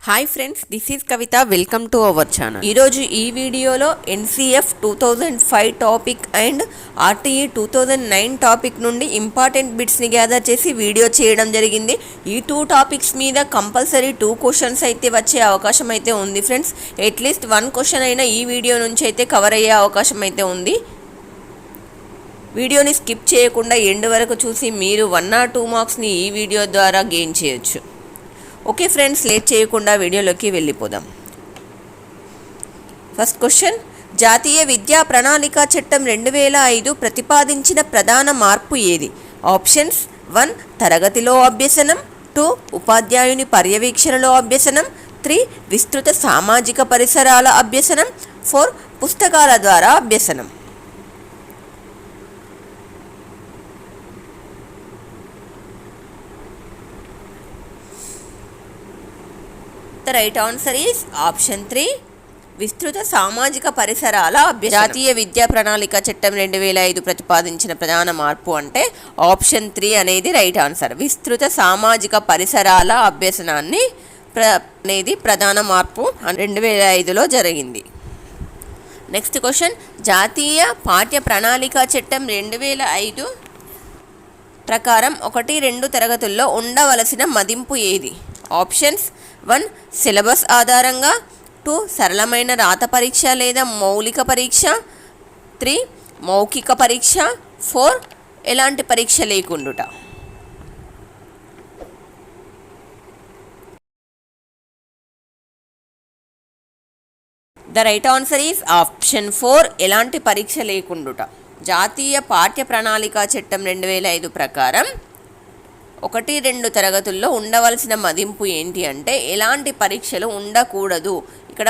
Hi friends, this is Kavitha. Welcome to our channel. ఈరోజు ఈ వీడియోలో NCF 2005 topic and RTE 2009 topic నుండి important బిట్స్ని gather చేసి video చేయడం జరిగింది. ఈ 2 టాపిక్స్ మీద కంపల్సరీ 2 క్వశ్చన్స్ అయితే వచ్చే అవకాశం అయితే ఉంది ఫ్రెండ్స్. అట్లీస్ట్ 1 క్వశ్చన్ అయినా ఈ వీడియో నుంచి అయితే కవర్ అయ్యే అవకాశం అయితే ఉంది. వీడియోని స్కిప్ చేయకుండా ఎండ్ వరకు చూసి మీరు 1 or 2 మార్క్స్ని ఈ వీడియో ద్వారా గెయిన్ చేయొచ్చు. ఓకే ఫ్రెండ్స్, లేట్ చేయకుండా వీడియోలోకి వెళ్ళిపోదాం. ఫస్ట్ క్వశ్చన్, జాతీయ విద్యా ప్రణాళిక చట్టం 2005 ప్రతిపాదించిన ప్రధాన మార్పు ఏది? ఆప్షన్స్ 1 తరగతిలో అభ్యసనం, 2 ఉపాధ్యాయుని పర్యవేక్షణలో అభ్యసనం, 3 విస్తృత సామాజిక పరిసరాల అభ్యసనం, 4 పుస్తకాల ద్వారా అభ్యసనం. The right answer is option 3 విస్తృత సామాజిక పరిసరాల అభ్యసనం. జాతీయ విద్యా ప్రణాళిక చట్టం 2005 ప్రతిపాదించిన ప్రధాన మార్పు అంటే ఆప్షన్ 3 అనేది రైట్ ఆన్సర్. విస్తృత సామాజిక పరిసరాల అభ్యసనాన్ని అనేది ప్రధాన మార్పు 2005లో జరిగింది. నెక్స్ట్ క్వశ్చన్, జాతీయ పాఠ్య ప్రణాళిక చట్టం 2005 ప్రకారం 1-2 తరగతుల్లో ఉండవలసిన మదింపు ఏది? ఆప్షన్స్ 1 సిలబస్ ఆధారంగా, 2 సరళమైన రాత పరీక్ష లేదా మౌలిక పరీక్ష, 3 మౌఖిక పరీక్ష, 4 ఎలాంటి పరీక్ష లేకుండుట. The right answer is option 4 ఎలాంటి పరీక్ష లేకుండుట. జాతీయ పాఠ్య ప్రణాళిక చట్టం 2005 ప్రకారం 1-2 తరగతుల్లో ఉండవలసిన మదింపు ఏంటి అంటే ఎలాంటి పరీక్షలు ఉండకూడదు. ఇక్కడ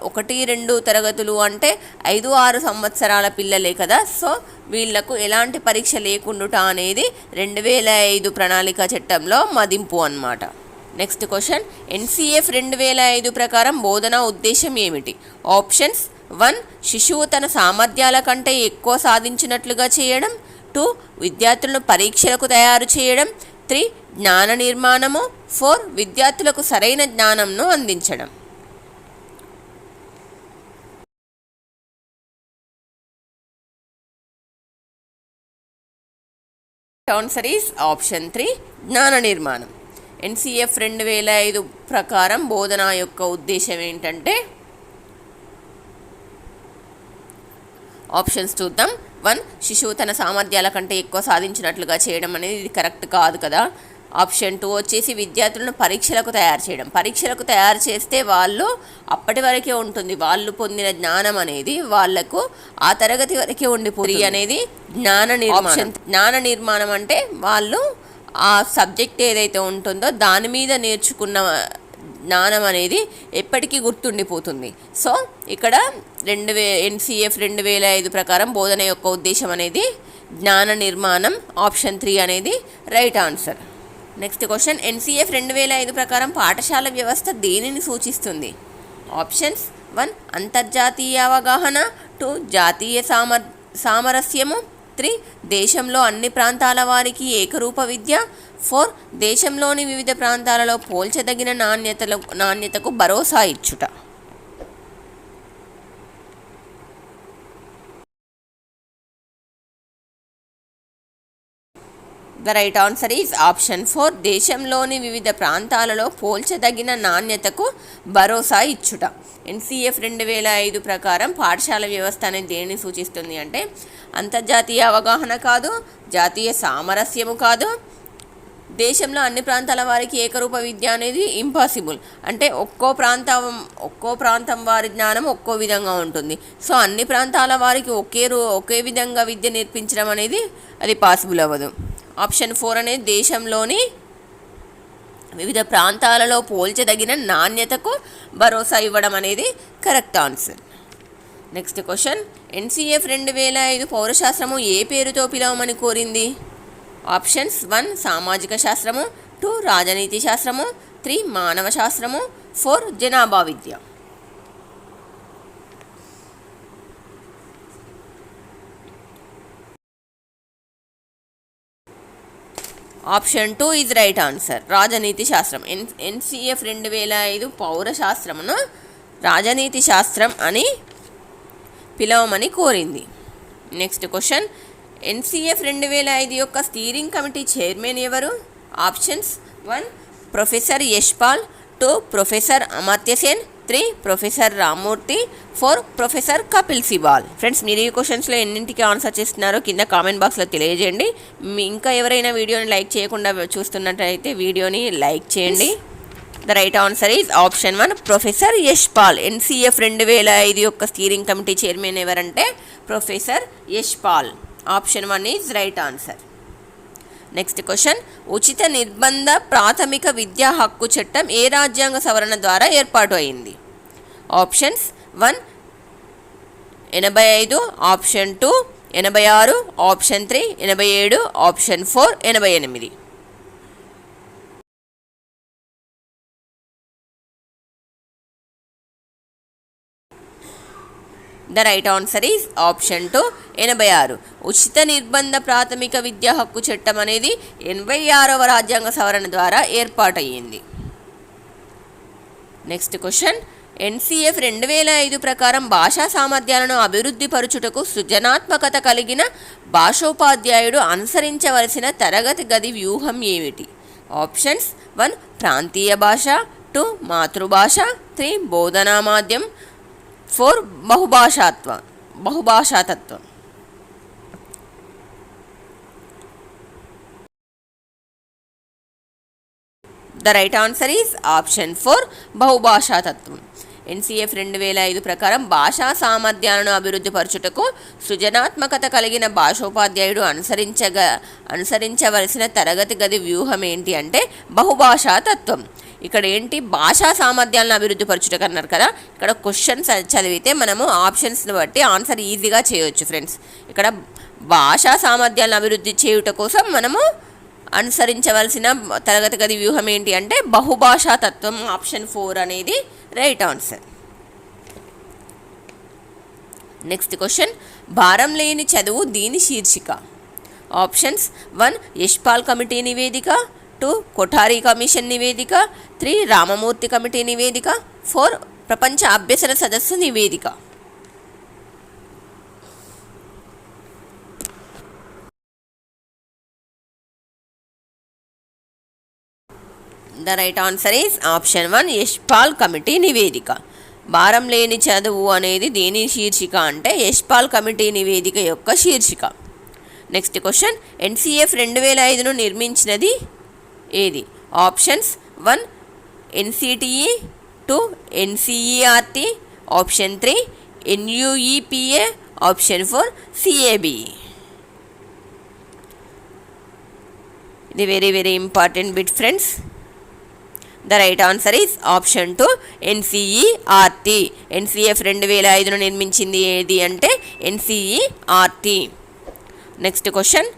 1-2 తరగతులు అంటే 5-6 సంవత్సరాల పిల్లలే కదా, సో వీళ్లకు ఎలాంటి పరీక్ష లేకుండుట అనేది 2005 ప్రణాళిక చట్టంలో మదింపు అన్నమాట. నెక్స్ట్ క్వశ్చన్, ఎన్సీఎఫ్ 2005 ప్రకారం బోధనా ఉద్దేశం ఏమిటి? ఆప్షన్స్ 1 శిశువు తన సామర్థ్యాల కంటే ఎక్కువ సాధించినట్లుగా చేయడం, 2 విద్యార్థులను పరీక్షలకు తయారు చేయడం, 3 జ్ఞాన నిర్మాణము, 4 విద్యార్థులకు సరైన జ్ఞానంను అందించడం. ఆన్సర్ ఈస్ ఆప్షన్ 3 జ్ఞాన నిర్మాణం. ఎన్సీఎఫ్ 2005 ప్రకారం బోధన యొక్క ఉద్దేశం ఏంటంటే ఆప్షన్స్ చూద్దాం. 1 శిశువు తన సామర్థ్యాల కంటే ఎక్కువ సాధించినట్లుగా చేయడం అనేది ఇది కరెక్ట్ కాదు కదా. ఆప్షన్ 2 వచ్చేసి విద్యార్థులను పరీక్షలకు తయారు చేయడం. పరీక్షలకు తయారు చేస్తే వాళ్ళు అప్పటి వరకే ఉంటుంది, వాళ్ళు పొందిన జ్ఞానం అనేది వాళ్లకు ఆ తరగతి వరకే ఉండిపోతుంది అనేది జ్ఞాన నిర్మాణం. జ్ఞాన నిర్మాణం అంటే వాళ్ళు ఆ సబ్జెక్ట్ ఏదైతే ఉంటుందో దాని మీద నేర్చుకున్న జ్ఞానం అనేది ఎప్పటికీ గుర్తుండిపోతుంది. సో ఇక్కడ ఎన్సీఎఫ్ 2005 ప్రకారం బోధన యొక్క ఉద్దేశం అనేది జ్ఞాన నిర్మాణం. ఆప్షన్ 3 అనేది right answer. Next question, NCF 2005 ప్రకారం పాఠశాల వ్యవస్థ దేనిని సూచిస్తుంది? ఆప్షన్స్ 1 అంతర్జాతీయ అవగాహన, 2 జాతీయ సామరస్యము, 3 దేశంలో అన్ని ప్రాంతాల వారికి ఏకరూప విద్య, 4 దేశంలోని వివిధ ప్రాంతాలలో పోల్చదగిన నాణ్యతకు భరోసా ఇచ్చుట. The right answer is option 4 దేశంలోని వివిధ ప్రాంతాలలో పోల్చదగిన నాణ్యతకు భరోసా ఇచ్చుట. ఎన్సీఎఫ్ 2005 ప్రకారం పాఠశాల వ్యవస్థ అనేది దేనిని సూచిస్తుంది అంటే అంతర్జాతీయ అవగాహన కాదు, జాతీయ సామరస్యము కాదు, దేశంలో అన్ని ప్రాంతాల వారికి ఏకరూప విద్య అనేది ఇంపాసిబుల్. అంటే ఒక్కో ప్రాంతం వారి జ్ఞానం ఒక్కో విధంగా ఉంటుంది. సో అన్ని ప్రాంతాల వారికి ఒకే విధంగా విద్య నేర్పించడం అనేది అది పాసిబుల్ అవ్వదు. ఆప్షన్ 4 అనేది దేశంలోని వివిధ ప్రాంతాలలో పోల్చదగిన నాణ్యతకు భరోసా ఇవ్వడం అనేది correct answer. Next question, NCF 2005 పౌరశాస్త్రము ఏ పేరుతో పిలవమని కోరింది? ఆప్షన్స్ 1 సామాజిక శాస్త్రము, 2 రాజనీతి శాస్త్రము, 3 మానవ శాస్త్రము, 4 జనాభా విద్య. Option 2 is right answer. రాజనీతి శాస్త్రం. ఎన్సిఎఫ్ 2005 పౌరశాస్త్రమును రాజనీతి శాస్త్రం అని పిలవమని కోరింది. నెక్స్ట్ క్వశ్చన్, ఎన్సిఎఫ్ 2005 యొక్క స్టీరింగ్ కమిటీ చైర్మన్ ఎవరు? ఆప్షన్స్ 1 professor Yashpal, 2 professor Amartya Sen, 3 professor Rammurthy, 4 professor Kapil Sibal. Friends, మీరు ఈ క్వశ్చన్స్లో ఎన్నింటికి ఆన్సర్ చేస్తున్నారో కింద కామెంట్ బాక్స్లో తెలియజేయండి. ఇంకా ఎవరైనా వీడియోని లైక్ చేయకుండా చూస్తున్నట్టయితే వీడియోని లైక్ చేయండి. The right answer is option 1 professor Yashpal. NCF 2005 యొక్క స్టీరింగ్ కమిటీ చైర్మన్ ఎవరంటే professor Yashpal. Option 1 is right answer. Next question, ఉచిత నిర్బంధ ప్రాథమిక విద్యా హక్కు చట్టం ఏ రాజ్యాంగ సవరణ ద్వారా ఏర్పాటు అయింది? Options 1 85, option 2 86, option 3 87, option 4 88. The right answer is option 2 86. ఉచిత నిర్బంధ ప్రాథమిక విద్యా హక్కు చట్టం అనేది 86వ రాజ్యాంగ సవరణ ద్వారా ఏర్పాటయ్యింది. నెక్స్ట్ క్వశ్చన్, ఎన్సిఎఫ్ 2005 ప్రకారం భాషా సామర్థ్యాలను అభివృద్ధి పరుచుటకు సృజనాత్మకత కలిగిన భాషోపాధ్యాయుడు అనుసరించవలసిన తరగతి గది వ్యూహం ఏమిటి? ఆప్షన్స్ 1 ప్రాంతీయ భాష, 2 మాతృభాష, 3 బోధనా మాధ్యం, 4 బహుభాషాతత్వం. The right answer is option 4 బహుభాషాతత్వం. ఎన్సిఎఫ్ 2005 ప్రకారం భాషా సామర్థ్యాలను అభివృద్ధి పరచుటకు సృజనాత్మకత కలిగిన భాషోపాధ్యాయుడు అనుసరించవలసిన తరగతి గది వ్యూహం ఏంటి అంటే బహుభాషాతత్వం. ఇక్కడ ఏంటి, భాషా సామర్థ్యాలను అభివృద్ధి పరచుటకు అన్నారు కదా. ఇక్కడ క్వశ్చన్స్ చదివితే మనము ఆప్షన్స్ని బట్టి ఆన్సర్ ఈజీగా చేయవచ్చు ఫ్రెండ్స్. ఇక్కడ భాషా సామర్థ్యాలను అభివృద్ధి చేయుట కోసం మనము అనుసరించవలసిన తరగతి గది వ్యూహం ఏంటి అంటే బహుభాషాతత్వం. ఆప్షన్ 4 అనేది రైట్ ఆన్సర్. నెక్స్ట్ క్వశ్చన్, భారం లేని చదువు దీని శీర్షిక? ఆప్షన్స్ 1 యశ్పాల్ కమిటీ నివేదిక, 2 కొఠారి కమిషన్ నివేదిక, 3 రామమూర్తి కమిటీ నివేదిక, 4 ప్రపంచ అభ్యసన సదస్సు నివేదిక. The right answer is option 1 Yashpal committee నివేదిక. భారం లేని చదువు అనేది దేని శీర్షిక అంటే యశ్పాల్ కమిటీ నివేదిక యొక్క శీర్షిక. నెక్స్ట్ క్వశ్చన్, ఎన్సిఎఫ్ 2005ను నిర్మించినది ఏది? Options 1 NCTE, 2 NCERT, option 3 NUEPA, option 4 CABE. ఇది very important bit friends. The right answer is option 2 NCERT. NCF 2005ను నిర్మించింది ఏది అంటే ఎన్సిఈఆర్టీ. నెక్స్ట్ క్వశ్చన్,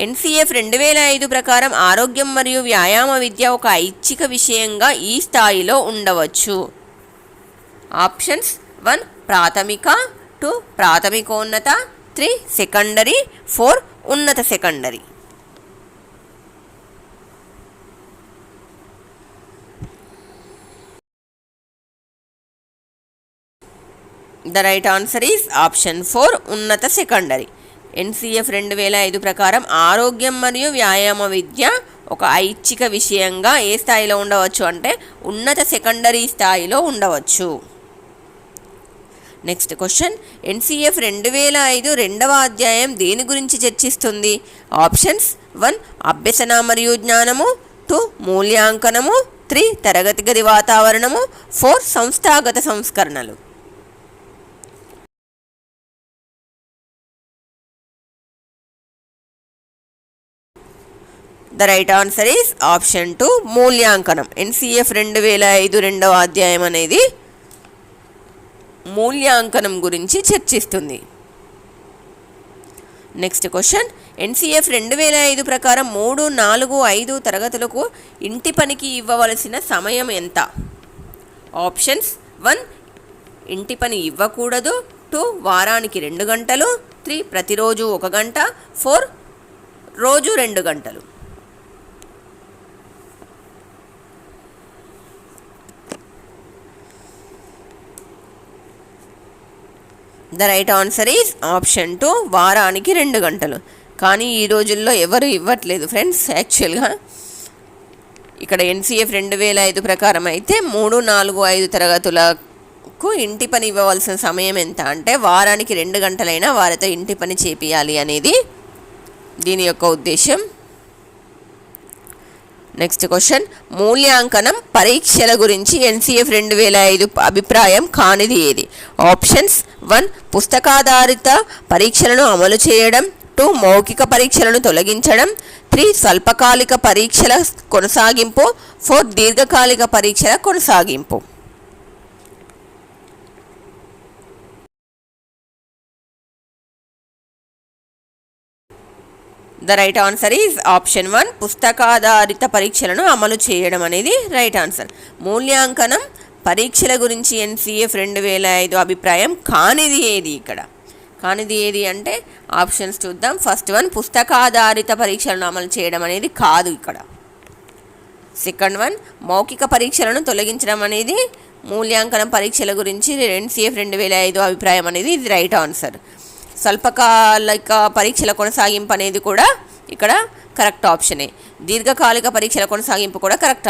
ఎన్సిఎఫ్ 2005 ప్రకారం ఆరోగ్యం మరియు వ్యాయామ విద్య ఒక ఐచ్ఛిక విషయంగా ఈ స్థాయిలో ఉండవచ్చు. ఆప్షన్స్ 1 ప్రాథమిక, 2 ప్రాథమికోన్నత, 3 సెకండరీ, 4 ఉన్నత secondary. The right answer is option 4 ఉన్నత సెకండరీ. ఎన్సిఎఫ్ 2005 ప్రకారం ఆరోగ్యం మరియు వ్యాయామ విద్య ఒక ఐచ్ఛిక విషయంగా ఏ స్థాయిలో ఉండవచ్చు అంటే ఉన్నత సెకండరీ స్థాయిలో ఉండవచ్చు. నెక్స్ట్ క్వశ్చన్, ఎన్సిఎఫ్ 2005 రెండవ అధ్యాయం దేని గురించి చర్చిస్తుంది? ఆప్షన్స్ 1 అభ్యసన మరియు జ్ఞానము, 2 మూల్యాంకనము, 3 తరగతి గది వాతావరణము, 4 సంస్థాగత సంస్కరణలు. The right answer is option 2 మూల్యాంకనం. ఎన్సిఎఫ్ 2005 రెండవ అధ్యాయం అనేది మూల్యాంకనం గురించి చర్చిస్తుంది. నెక్స్ట్ క్వశ్చన్, ఎన్సిఎఫ్ 2005 ప్రకారం 3, 4, 5 తరగతులకు ఇంటి పనికి ఇవ్వవలసిన సమయం ఎంత? ఆప్షన్స్ 1 ఇంటి పని ఇవ్వకూడదు, 2 వారానికి 2 గంటలు, 3 ప్రతిరోజు 1 గంట, 4 రోజు 2 గంటలు. The right answer is option 2, వారానికి 2 గంటలు. కానీ ఈ రోజుల్లో ఎవరు ఇవ్వట్లేదు ఫ్రెండ్స్. యాక్చువల్గా ఇక్కడ ఎన్సీఎఫ్ 2005 ప్రకారం అయితే 3, 4, 5 తరగతులకు ఇంటి పని ఇవ్వవలసిన సమయం ఎంత అంటే వారానికి 2 గంటలైనా వారితో ఇంటి పని చేపియాలి అనేది దీని యొక్క ఉద్దేశం. నెక్స్ట్ క్వశ్చన్, మూల్యాంకనం పరీక్షల గురించి ఎన్సీఎఫ్ 2005 అభిప్రాయం కానిది ఏది? ఆప్షన్స్ 1, పుస్తకాధారిత పరీక్షలను అమలు చేయడం. 2, మౌఖిక పరీక్షలను తొలగించడం. 3, స్వల్పకాలిక పరీక్షల కొనసాగింపు. 4, దీర్ఘకాలిక పరీక్షల కొనసాగింపు. The right answer is option 1, పుస్తకాధారిత పరీక్షలను అమలు చేయడం అనేది రైట్ ఆన్సర్. మూల్యాంకనం పరీక్షల గురించి ఎన్సీఎఫ్ 2005 అభిప్రాయం కానిది ఏది? ఇక్కడ కానిది ఏది అంటే ఆప్షన్స్ చూద్దాం. ఫస్ట్ వన్, పుస్తకాధారిత పరీక్షలను అమలు చేయడం అనేది కాదు ఇక్కడ. సెకండ్ వన్, మౌఖిక పరీక్షలను తొలగించడం అనేది మూల్యాంకనం పరీక్షల గురించి ఎన్సీఎఫ్ 2005 అభిప్రాయం అనేది ఇది రైట్ ఆన్సర్. స్వల్పకాలిక పరీక్షల కొనసాగింపు అనేది కూడా ఇక్కడ కరెక్ట్ ఆప్షనే. దీర్ఘకాలిక పరీక్షల కొనసాగింపు కూడా కరెక్ట్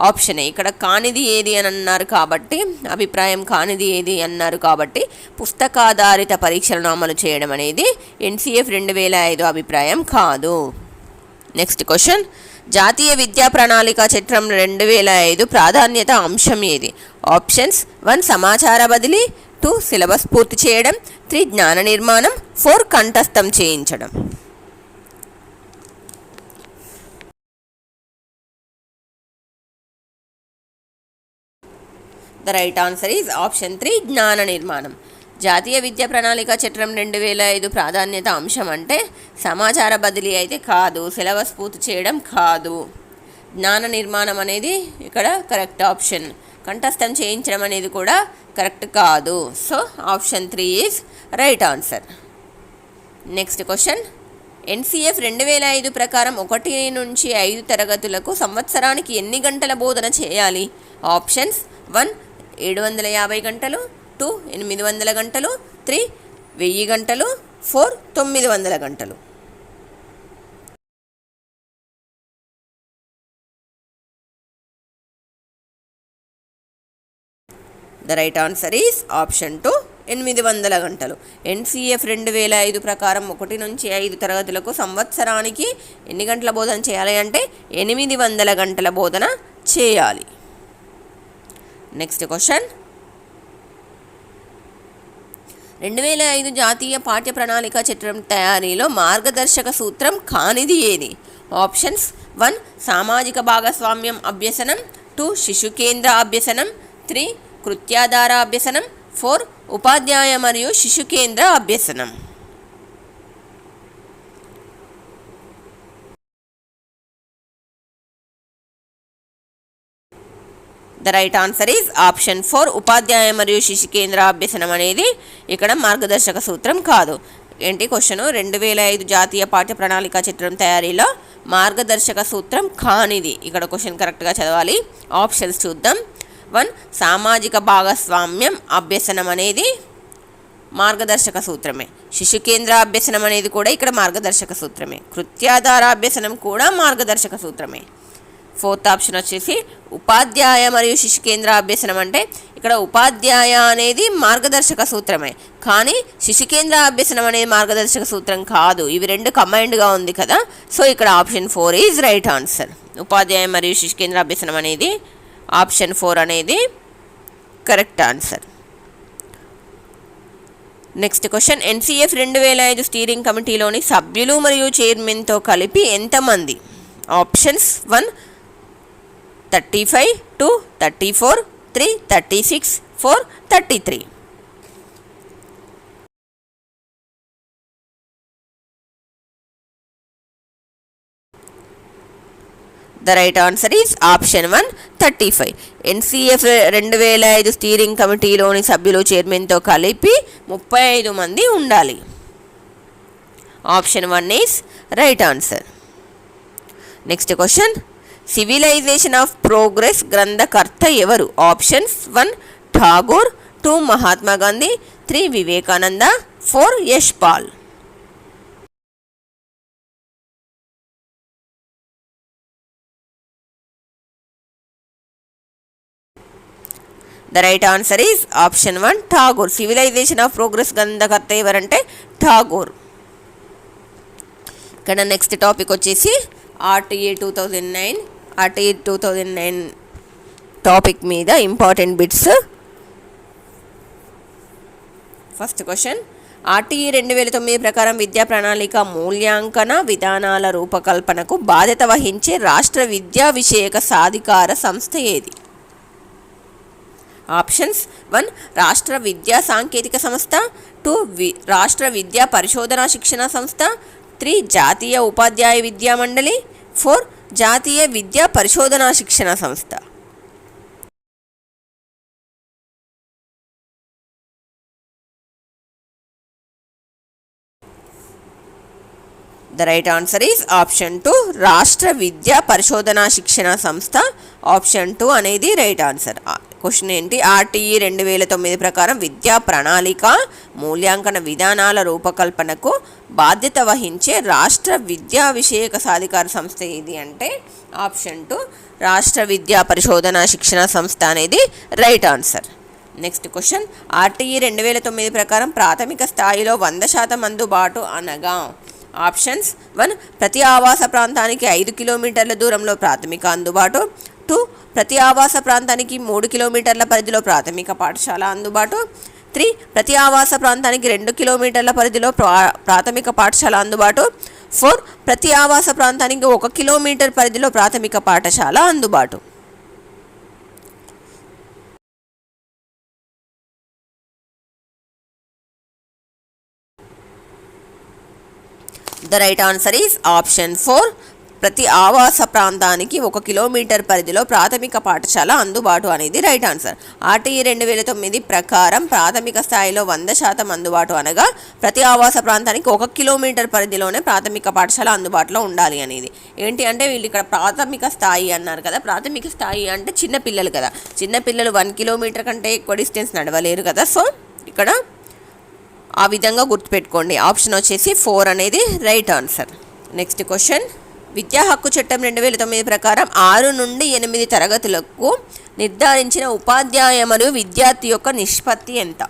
ఆప్షనే. ఇక్కడ కానిది ఏది అని అన్నారు కాబట్టి, అభిప్రాయం కానిది ఏది అన్నారు కాబట్టి పుస్తకాధారిత పరీక్షలను అమలు చేయడం అనేది ఎన్సీఎఫ్ 2005 అభిప్రాయం కాదు. నెక్స్ట్ క్వశ్చన్, జాతీయ విద్యా ప్రణాళిక చట్టం 2005 ప్రాధాన్యత అంశం ఏది? ఆప్షన్స్ 1, సమాచార బదిలీ. 2, సిలబస్ పూర్తి చేయడం. 3, జ్ఞాన నిర్మాణం. 4, కంఠస్థం చేయించడం. The right answer is option 3, జ్ఞాన నిర్మాణం. జాతీయ విద్యా ప్రణాళిక చట్టం 2005 ప్రాధాన్యత అంశం అంటే సమాచార బదిలీ అయితే కాదు, సిలబస్ పూర్తి చేయడం కాదు, జ్ఞాన నిర్మాణం అనేది ఇక్కడ కరెక్ట్ ఆప్షన్. కంఠస్థం చేయించడం అనేది కూడా కరెక్ట్ కాదు. So option 3 is right answer. Next question, NCF 2005 ప్రకారం 1 నుంచి 5 తరగతులకు సంవత్సరానికి ఎన్ని గంటల బోధన చేయాలి? ఆప్షన్స్ 1, 750 గంటలు. 2, 800 గంటలు. 3, 1000 గంటలు. 4, 900 గంటలు. The right answer is option 2, 800 గంటలు. ఎన్సీఎఫ్ 2005 ప్రకారం 1 నుంచి 5 తరగతులకు సంవత్సరానికి ఎన్ని గంటల బోధన చేయాలి అంటే 800 గంటల బోధన చేయాలి. నెక్స్ట్ క్వశ్చన్, 2005 జాతీయ పాఠ్య ప్రణాళిక చట్టం తయారీలో మార్గదర్శక సూత్రం కానిది ఏది? ఆప్షన్స్ 1, సామాజిక భాగస్వామ్యం అభ్యసనం. 2, శిశు కేంద్ర అభ్యసనం. 3, కృత్యాధార అభ్యసనం. 4, ఉపాధ్యాయ మరియు శిశు కేంద్ర అభ్యసనం. The right answer is option 4, ఉపాధ్యాయ మరియు శిశు కేంద్ర అభ్యసనం అనేది ఇక్కడ మార్గదర్శక సూత్రం కాదు. ఏంటి క్వశ్చన్, 2005 జాతీయ పాఠ్య ప్రణాళిక చట్టం తయారీలో మార్గదర్శక సూత్రం కానిది. ఇక్కడ క్వశ్చన్ కరెక్ట్గా చదవాలి. ఆప్షన్స్ చూద్దాం. 1, సామాజిక భాగస్వామ్యం అభ్యసనం అనేది మార్గదర్శక సూత్రమే. శిశు కేంద్ర అభ్యసనం అనేది కూడా ఇక్కడ మార్గదర్శక సూత్రమే. కృత్యాధార అభ్యసనం కూడా మార్గదర్శక సూత్రమే. 4th ఆప్షన్ వచ్చేసి ఉపాధ్యాయ మరియు శిశు కేంద్ర అభ్యసనం అంటే ఇక్కడ ఉపాధ్యాయ అనేది మార్గదర్శక సూత్రమే, కానీ శిశు కేంద్ర అభ్యసనం అనేది మార్గదర్శక సూత్రం కాదు. ఇవి రెండు కంబైన్డ్గా ఉంది కదా. సో ఇక్కడ ఆప్షన్ 4 ఈజ్ రైట్ ఆన్సర్. ఉపాధ్యాయ మరియు శిశు కేంద్ర అభ్యసనం అనేది ఆప్షన్ 4 అనేది correct answer. Next question, NCF 2005 steering కమిటీలోని సభ్యులు మరియు చైర్మన్తో కలిపి ఎంతమంది? Options 1, 35, 2, 34, 3, 36, 4, 33. The right answer is option 1, 35. NCF 2005 steering కమిటీలోని సభ్యులు చైర్మన్తో కలిపి 35 మంది ఉండాలి. Option 1 is right answer. Next question, civilization of progress గ్రంథకర్త ఎవరు? ఆప్షన్స్ 1, Tagore. 2, Mahatma Gandhi. 3 Vivekananda, 4 Yash Pal. The right answer is option 1 Tagore. Civilization of progress గ్రంథకర్త ఎవరంటే ఠాగూర్. ఇక్కడ నెక్స్ట్ టాపిక్ వచ్చేసి ఆర్టీఏ 2009 టాపిక్ మీద important bits. First question, RTE 2009 ప్రకారం విద్యా ప్రణాళిక మూల్యాంకన విధానాల రూపకల్పనకు బాధ్యత వహించే రాష్ట్ర విద్యా విషయక సాధికార సంస్థ ఏది? ఆప్షన్స్ 1 రాష్ట్ర విద్యా సాంకేతిక సంస్థ, 2 రాష్ట్ర విద్యా పరిశోధన శిక్షణ సంస్థ, 3 జాతీయ ఉపాధ్యాయ విద్యా మండలి, 4 జాతీయ విద్యా పరిశోధన శిక్షణ సంస్థ. The right answer is option 2 రాష్ట్ర విద్యా పరిశోధన శిక్షణ సంస్థ. ఆప్షన్ 2 అనేది రైట్ ఆన్సర్. క్వశ్చన్ ఏంటి? ఆర్టీఈ 2009 ప్రకారం విద్యా ప్రణాళిక మూల్యాంకన విధానాల రూపకల్పనకు బాధ్యత వహించే రాష్ట్ర విద్యా విషయక సాధికార సంస్థ ఏది అంటే ఆప్షన్ 2 రాష్ట్ర విద్యా పరిశోధన శిక్షణ సంస్థ అనేది right answer. Next question, RTE 2009 ప్రకారం ప్రాథమిక స్థాయిలో 100% అందుబాటు అనగా ఆప్షన్స్ 1 ప్రతి ఆవాస ప్రాంతానికి 5 కిలోమీటర్ల దూరంలో ప్రాథమిక అందుబాటు, 2 ప్రతి ఆవాస ప్రాంతానికి 3 కిలోమీటర్ల పరిధిలో ప్రాథమిక పాఠశాల అందుబాటు, 3 ప్రతి ఆవాస ప్రాంతానికి 2 కిలోమీటర్ల పరిధిలో ప్రాథమిక పాఠశాల అందుబాటు, 4 ప్రతి ఆవాస ప్రాంతానికి 1 కిలోమీటర్ పరిధిలో ప్రాథమిక పాఠశాల అందుబాటు. The right answer is option 4 ప్రతి ఆవాస ప్రాంతానికి 1 కిలోమీటర్ పరిధిలో ప్రాథమిక పాఠశాల అందుబాటు అనేది రైట్ ఆన్సర్. ఆర్టీఈ 2009 ప్రకారం ప్రాథమిక స్థాయిలో 100% అందుబాటు అనగా ప్రతి ఆవాస ప్రాంతానికి 1 కిలోమీటర్ పరిధిలోనే ప్రాథమిక పాఠశాల అందుబాటులో ఉండాలి అనేది. ఏంటి అంటే వీళ్ళు ఇక్కడ ప్రాథమిక స్థాయి అన్నారు కదా, ప్రాథమిక స్థాయి అంటే చిన్నపిల్లలు కదా, చిన్నపిల్లలు 1 కిలోమీటర్ కంటే ఎక్కువ డిస్టెన్స్ నడవలేరు కదా. సో ఇక్కడ ఆ విధంగా గుర్తుపెట్టుకోండి. ఆప్షన్ వచ్చేసి 4 అనేది రైట్ ఆన్సర్. నెక్స్ట్ క్వశ్చన్, విద్యా హక్కు చట్టం 2009 ప్రకారం 6 నుండి 8 తరగతులకు నిర్ధారించిన ఉపాధ్యాయ మరియు విద్యార్థి యొక్క నిష్పత్తి ఎంత?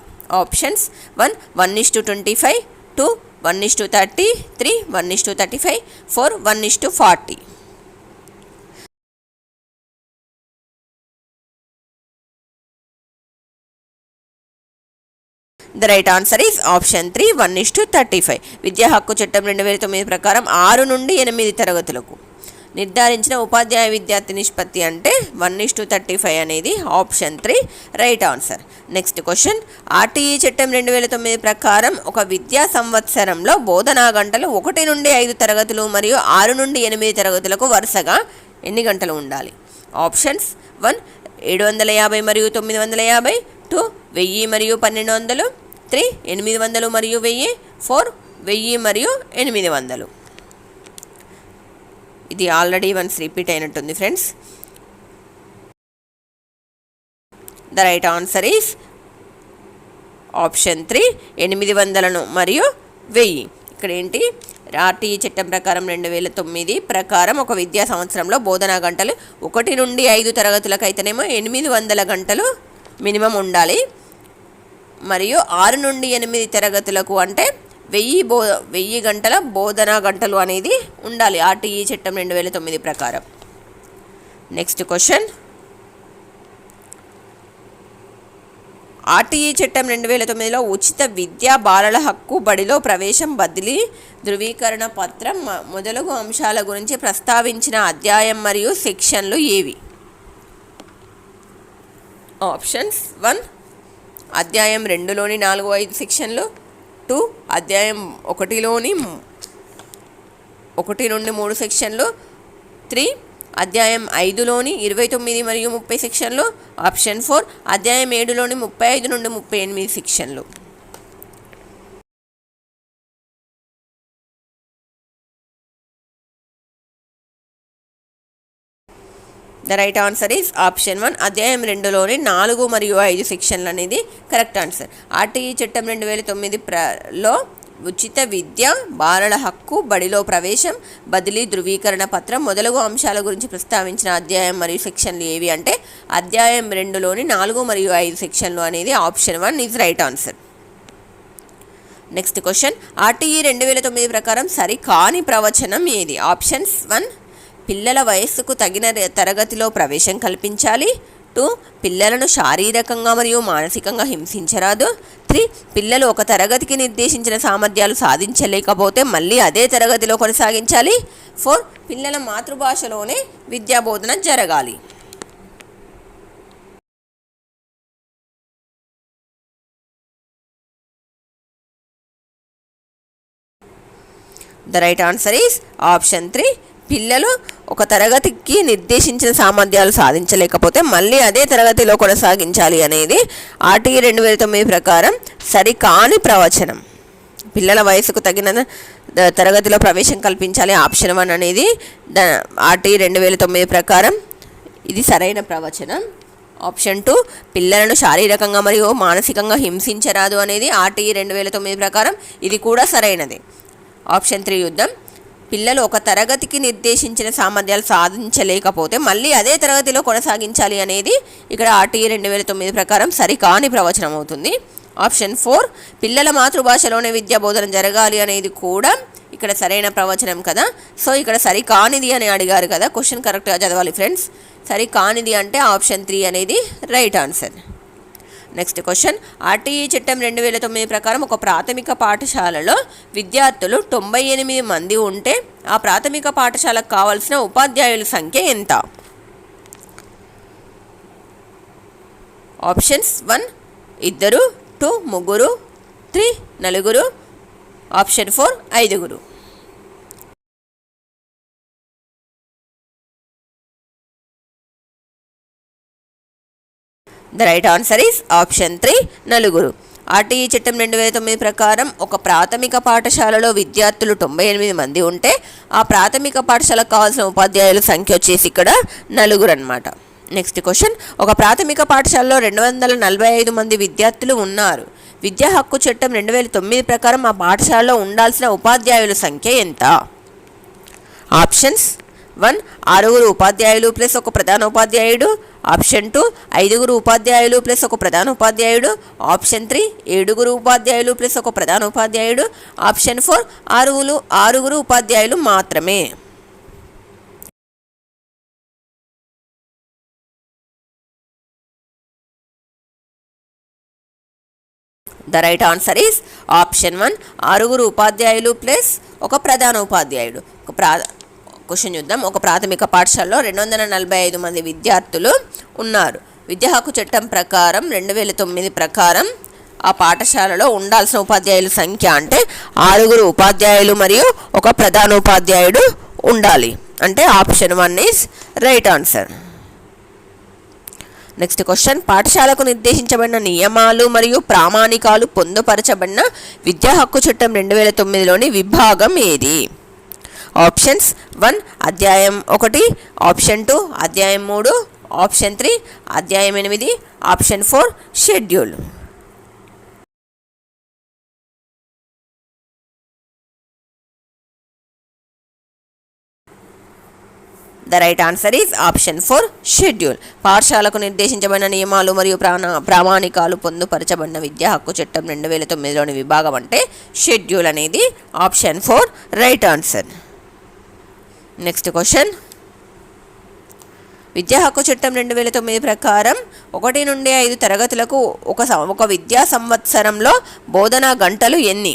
Options 1 1:25, 2 1:30, 3 1:35, 4 1:40. The right answer is option 3 1:35. విద్యా హక్కు చట్టం 2009 ప్రకారం 6 నుండి 8 తరగతులకు నిర్ధారించిన ఉపాధ్యాయ విద్యార్థి నిష్పత్తి అంటే 1:35 అనేది option 3 right answer. Next question, RTE చట్టం 2009 ప్రకారం ఒక విద్యా సంవత్సరంలో బోధనా గంటలు 1 నుండి 5 తరగతులు మరియు 6 నుండి 8 తరగతులకు వరుసగా ఎన్ని గంటలు ఉండాలి? ఆప్షన్స్ 1 750 మరియు 950, 2 1000 మరియు 1200, 3 800 మరియు 1000, 4 1000 మరియు 800. ఇది ఆల్రెడీ వన్స్ రిపీట్ అయినట్టుంది friends. The right answer is option 3 800 మరియు 1000. ఇక్కడ ఏంటి? ఆర్టీఈ చట్టం ప్రకారం 2009 ప్రకారం ఒక విద్యా సంవత్సరంలో బోధనా గంటలు 1 నుండి 5 తరగతులకైతేనేమో 800 గంటలు మినిమం ఉండాలి, మరియు 6 నుండి 8 తరగతులకు అంటే 1000 గంటల బోధనా గంటలు అనేది ఉండాలి ఆర్టీఈ చట్టం 2009 ప్రకారం. నెక్స్ట్ క్వశ్చన్, ఆర్టీఈ చట్టం 2009లో ఉచిత విద్యా బాలల హక్కు బడిలో ప్రవేశం బదిలీ ధృవీకరణ పత్రం మొదలగు అంశాల గురించి ప్రస్తావించిన అధ్యాయం మరియు సెక్షన్లు ఏవి? ఆప్షన్స్ 1 అధ్యాయం 2లోని 4-5 సెక్షన్లు, 2 అధ్యాయం 1లోని 1 నుండి 3 సెక్షన్లు, 3 అధ్యాయం 5లోని 29 మరియు 30 సెక్షన్లు, ఆప్షన్ 4 అధ్యాయం 7లోని 35 నుండి 38 సెక్షన్లు. The right answer is option 1. అధ్యాయం 2లోని 4 మరియు 5 సెక్షన్లు అనేది కరెక్ట్ ఆన్సర్. ఆర్టీఈ చట్టం 2009లో ఉచిత విద్య, బాలల హక్కు, బడిలో ప్రవేశం, బదిలీ ధృవీకరణ పత్రం మొదలగు అంశాల గురించి ప్రస్తావించిన అధ్యాయం మరియు సెక్షన్లు ఏవి అంటే అధ్యాయం 2లోని 4 మరియు 5 సెక్షన్లు అనేది option 1 is right answer. Next question, RTE 2009 ప్రకారం సరికాని ప్రవచనం ఏది? ఆప్షన్స్ 1, పిల్లల వయస్సుకు తగిన తరగతిలో ప్రవేశం కల్పించాలి. 2, పిల్లలను శారీరకంగా మరియు మానసికంగా హింసించరాదు. 3, పిల్లలు ఒక తరగతికి నిర్దేశించిన సామర్థ్యాలు సాధించలేకపోతే మళ్ళీ అదే తరగతిలో కొనసాగించాలి. 4, పిల్లల మాతృభాషలోనే విద్యాబోధన జరగాలి. The right answer is option 3. పిల్లలు ఒక తరగతికి నిర్దేశించిన సామర్థ్యాలు సాధించలేకపోతే మళ్ళీ అదే తరగతిలో కొనసాగించాలి అనేది ఆర్టీఈ 2009 ప్రకారం సరికాని ప్రవచనం. పిల్లల వయసుకు తగిన తరగతిలో ప్రవేశం కల్పించాలి ఆప్షన్ 1 అనేది ఆర్టీఈ 2009 ప్రకారం ఇది సరైన ప్రవచనం. ఆప్షన్ 2, పిల్లలను శారీరకంగా మరియు మానసికంగా హింసించరాదు అనేది ఆర్టీఈ 2009 ప్రకారం ఇది కూడా సరైనది. ఆప్షన్ 3 చూద్దాం. పిల్లలు ఒక తరగతికి నిర్దేశించిన సామర్థ్యాలు సాధించలేకపోతే మళ్ళీ అదే తరగతిలో కొనసాగించాలి అనేది ఇక్కడ ఆర్టీఈ 2009 ప్రకారం సరికాని ప్రవచనం అవుతుంది. ఆప్షన్ 4, పిల్లల మాతృభాషలోనే విద్యా బోధన జరగాలి అనేది కూడా ఇక్కడ సరైన ప్రవచనం కదా. సో ఇక్కడ సరికానిది అని అడిగారు కదా, క్వశ్చన్ కరెక్ట్గా చదవాలి ఫ్రెండ్స్. సరికానిది అంటే ఆప్షన్ 3 అనేది right answer. Next question, RTE చట్టం 2009 ప్రకారం ఒక ప్రాథమిక పాఠశాలలో విద్యార్థులు 98 మంది ఉంటే ఆ ప్రాథమిక పాఠశాలకు కావాల్సిన ఉపాధ్యాయుల సంఖ్య ఎంత? Options 1, 2, 2, 3, 3, 4, option 4, 5. The right answer is option 3, 4. RTE చట్టం 2009 ప్రకారం ఒక ప్రాథమిక పాఠశాలలో విద్యార్థులు 98 మంది ఉంటే ఆ ప్రాథమిక పాఠశాలకు కావాల్సిన ఉపాధ్యాయుల సంఖ్య వచ్చేసి ఇక్కడ 4 అన్నమాట. నెక్స్ట్ క్వశ్చన్, ఒక ప్రాథమిక పాఠశాలలో 245 మంది విద్యార్థులు ఉన్నారు. విద్యా హక్కు చట్టం 2009 ప్రకారం ఆ పాఠశాలలో ఉండాల్సిన ఉపాధ్యాయుల సంఖ్య ఎంత? ఆప్షన్స్ 1, 6 ఉపాధ్యాయులు ప్లస్ ఒక ప్రధాన ఉపాధ్యాయుడు. ఆప్షన్ 2, 5 ఉపాధ్యాయులు ప్లస్ ఒక ప్రధాన ఉపాధ్యాయుడు. ఆప్షన్ 3, 7 ఉపాధ్యాయులు ప్లస్ ఒక ప్రధాన ఉపాధ్యాయుడు. ఆప్షన్ 4, 6 ఉపాధ్యాయులు మాత్రమే. The right answer is option 1, 6 ఉపాధ్యాయులు ప్లస్ ఒక ప్రధాన ఉపాధ్యాయుడు. క్వశ్చన్ చూద్దాం. ఒక ప్రాథమిక పాఠశాలలో 245 మంది విద్యార్థులు ఉన్నారు. విద్యా హక్కు చట్టం ప్రకారం 2009 ప్రకారం ఆ పాఠశాలలో ఉండాల్సిన ఉపాధ్యాయుల సంఖ్య అంటే 6 ఉపాధ్యాయులు మరియు ఒక ప్రధాన ఉపాధ్యాయుడు ఉండాలి. అంటే option 1 is right answer. Next question, పాఠశాలకు నిర్దేశించబడిన నియమాలు మరియు ప్రామాణికాలు పొందుపరచబడిన విద్యా హక్కు చట్టం 2009లోని విభాగం ఏది? ఆప్షన్స్ 1, అధ్యాయం 1. ఆప్షన్ 2, అధ్యాయం 3. ఆప్షన్ 3, అధ్యాయం 8. Option 4, schedule. The right answer is option 4, schedule. పాఠశాలకు నిర్దేశించబడిన నియమాలు మరియు ప్రామాణికాలు పొందుపరచబడిన విద్యా హక్కు చట్టం 2009లోని విభాగం అంటే షెడ్యూల్ అనేది option 4 right answer. Next question, విద్యా హక్కు చట్టం 2009 ప్రకారం 1 నుండి 5 తరగతులకు ఒక విద్యా సంవత్సరంలో బోధనా గంటలు ఎన్ని?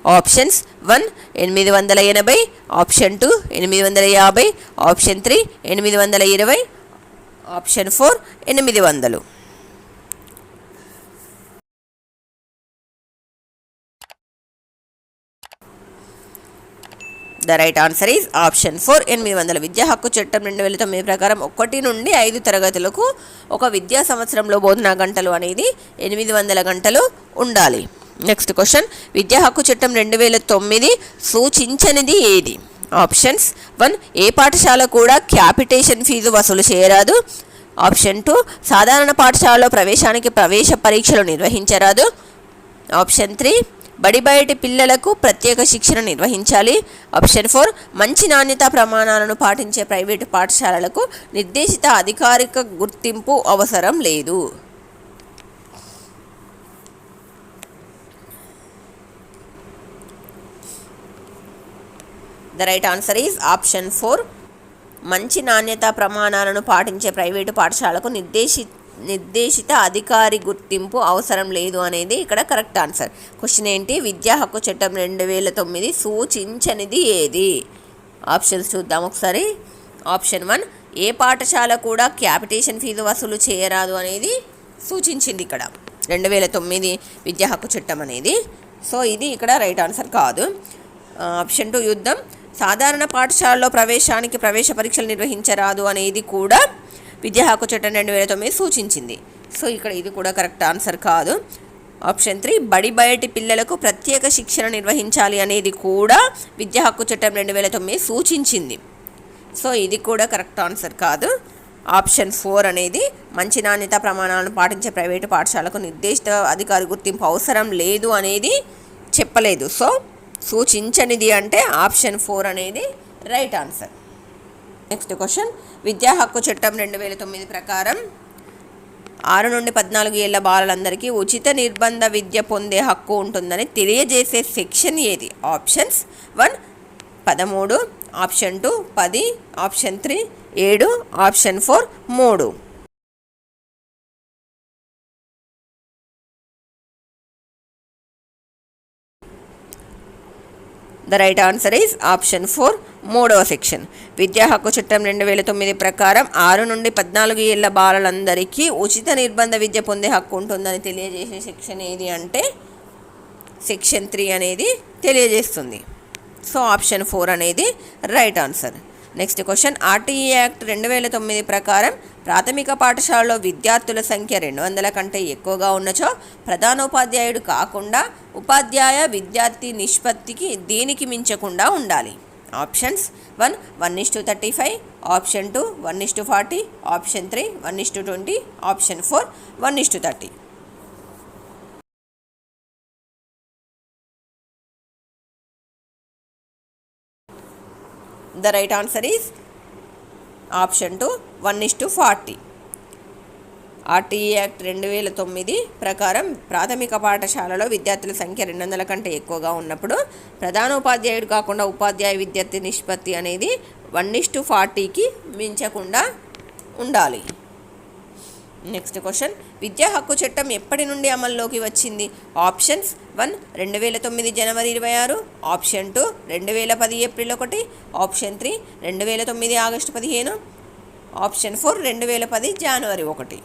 Options 1, 880. Option 2, 850. Option 3, 820. Option 4, 800. The right answer is option 4, 800. విద్యా హక్కు చట్టం 2009 ప్రకారం 1 నుండి 5 తరగతులకు ఒక విద్యా సంవత్సరంలో బోధనా గంటలు అనేది 800 గంటలు ఉండాలి. నెక్స్ట్ క్వశ్చన్, విద్యా హక్కు చట్టం 2009 సూచించనిది ఏది? ఆప్షన్స్ 1 ఏ పాఠశాల కూడా క్యాపిటేషన్ ఫీజు వసూలు చేయరాదు. ఆప్షన్ 2 సాధారణ పాఠశాలలో ప్రవేశానికి ప్రవేశ పరీక్షలు నిర్వహించరాదు. ఆప్షన్ 3 బడి బయటి పిల్లలకు ప్రత్యేక శిక్షణ నిర్వహించాలి. ఆప్షన్ 4 మంచి నాణ్యతా ప్రమాణాలను పాటించే ప్రైవేటు పాఠశాలలకు నిర్దేశిత అధికారిక గుర్తింపు అవసరం లేదు. The right answer is option 4 మంచి నాణ్యతా ప్రమాణాలను పాటించే ప్రైవేటు పాఠశాలకు నిర్దేశిత అధికారి గుర్తింపు అవసరం లేదు అనేది ఇక్కడ కరెక్ట్ ఆన్సర్. క్వశ్చన్ ఏంటి? విద్యా హక్కు చట్టం 2009 సూచించనిది ఏది? ఆప్షన్స్ చూద్దాం ఒకసారి. ఆప్షన్ 1 ఏ పాఠశాల కూడా క్యాపిటేషన్ ఫీజు వసూలు చేయరాదు అనేది సూచించింది ఇక్కడ 2009 విద్యా హక్కు చట్టం అనేది. సో ఇది ఇక్కడ రైట్ ఆన్సర్ కాదు. ఆప్షన్ 2 యుద్ధం సాధారణ పాఠశాలలో ప్రవేశానికి ప్రవేశ పరీక్షలు నిర్వహించరాదు అనేది కూడా విద్యా హక్కు చట్టం 2009 సూచించింది. సో ఇక్కడ ఇది కూడా కరెక్ట్ ఆన్సర్ కాదు. ఆప్షన్ 3 బడి బయటి పిల్లలకు ప్రత్యేక శిక్షణ నిర్వహించాలి అనేది కూడా విద్యా హక్కు చట్టం 2009 సూచించింది. సో ఇది కూడా కరెక్ట్ ఆన్సర్ కాదు. ఆప్షన్ 4 అనేది మంచి నాణ్యత ప్రమాణాలను పాటించే ప్రైవేటు పాఠశాలకు నిర్దేశిత అధికారి గుర్తింపు అవసరం లేదు అనేది చెప్పలేదు. సో సూచించనిది అంటే ఆప్షన్ 4 అనేది రైట్ ఆన్సర్. నెక్స్ట్ క్వశ్చన్ విద్యా హక్కు చట్టం 2009 ప్రకారం 6 నుండి 14 ఏళ్ల బాలలందరికీ ఉచిత నిర్బంధ విద్య పొందే హక్కు ఉంటుందని తెలియజేసే సెక్షన్ ఏది? Options 1 13, option 2 10, option 3 7, option 4 3. The right answer is option 4 3వ సెక్షన్. విద్యా హక్కు చట్టం 2009 ప్రకారం 6 నుండి 14 ఏళ్ల బాలలందరికీ ఉచిత నిర్బంధ విద్య పొందే హక్కు ఉంటుందని తెలియజేసే సెక్షన్ ఏది అంటే సెక్షన్ 3 అనేది తెలియజేస్తుంది. సో ఆప్షన్ 4 అనేది right answer. Next question RTE act 2009 ప్రకారం ప్రాథమిక పాఠశాలలో విద్యార్థుల సంఖ్య 200 కంటే ఎక్కువగా ఉన్నచో ప్రధానోపాధ్యాయుడు కాకుండా ఉపాధ్యాయ విద్యార్థి నిష్పత్తికి దీనికి మించకుండా ఉండాలి. Options 1 1:35, option 2 1:40, option 3 1:20, option 4 1:30. The right answer is option 2 1:40. RTE act 2009 ప్రకారం ప్రాథమిక పాఠశాలలో విద్యార్థుల సంఖ్య 200 కంటే ఎక్కువగా ఉన్నప్పుడు ప్రధానోపాధ్యాయుడు కాకుండా ఉపాధ్యాయ విద్యార్థి నిష్పత్తి అనేది 1:40కి మించకుండా ఉండాలి. నెక్స్ట్ క్వశ్చన్ విద్యా హక్కు చట్టం ఎప్పటి నుండి అమల్లోకి వచ్చింది? ఆప్షన్స్ 1 2009 జనవరి 26, option 2 2010 April 1, option 3 2009 August 15, option 4 2010 జనవరి 1.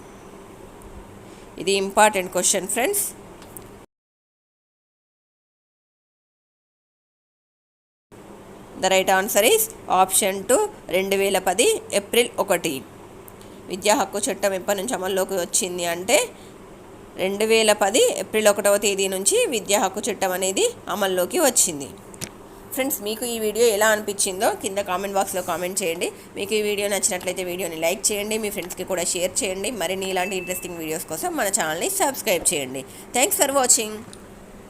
ఇది important question friends. The right answer is option 2 2010 April 1. విద్యా హక్కు చట్టం ఎప్పటి నుంచి అమల్లోకి వచ్చింది అంటే 2010 ఏప్రిల్ 1వ తేదీ నుంచి విద్యా హక్కు చట్టం అనేది అమల్లోకి వచ్చింది. ఫ్రెండ్స్ మీకు ఈ వీడియో ఎలా అనిపించిందో కింద కామెంట్ బాక్స్లో కామెంట్ చేయండి. మీకు ఈ వీడియో నచ్చినట్లయితే వీడియోని లైక్ చేయండి, మీ ఫ్రెండ్స్కి కూడా షేర్ చేయండి. మరిన్ని ఇలాంటి ఇంట్రెస్టింగ్ వీడియోస్ కోసం మన ఛానల్ని సబ్స్క్రైబ్ చేయండి. Thanks for watching.